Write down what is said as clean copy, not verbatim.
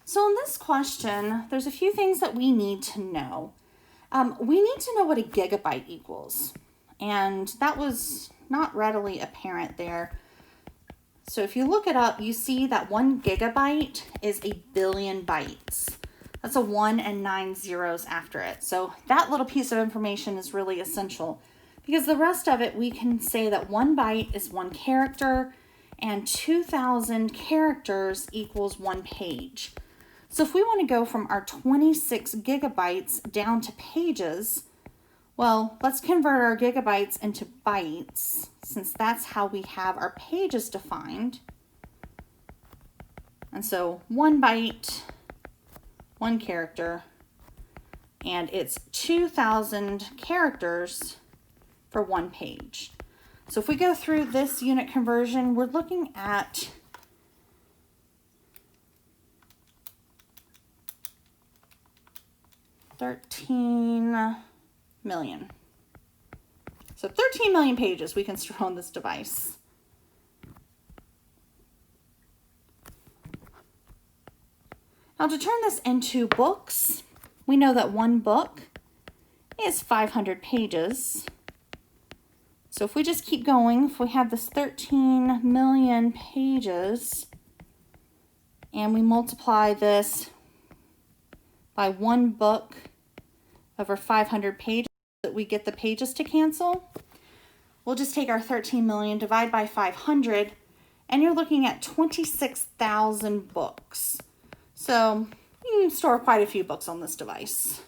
So in this question, there's a few things that we need to know. We need to know what a gigabyte equals, and that was not readily apparent there. So if you look it up, you see that 1 gigabyte is a billion bytes. That's a 1 and 9 zeros after it. So that little piece of information is really essential, because the rest of it, we can say that 1 byte is 1 character and 2,000 characters equals 1 page. So if we want to go from our 26 gigabytes down to pages, well, let's convert our gigabytes into bytes, since that's how we have our pages defined. And so 1 byte, 1 character, and it's 2,000 characters for 1 page. So if we go through this unit conversion, we're looking at $13 million. So 13 million pages we can store on this device. Now to turn this into books, we know that 1 book is 500 pages. So if we just keep going, if we have this 13 million pages and we multiply this by 1 book over 500 pages, that we get the pages to cancel. We'll just take our 13 million, divide by 500, and you're looking at 26,000 books. So you can store quite a few books on this device.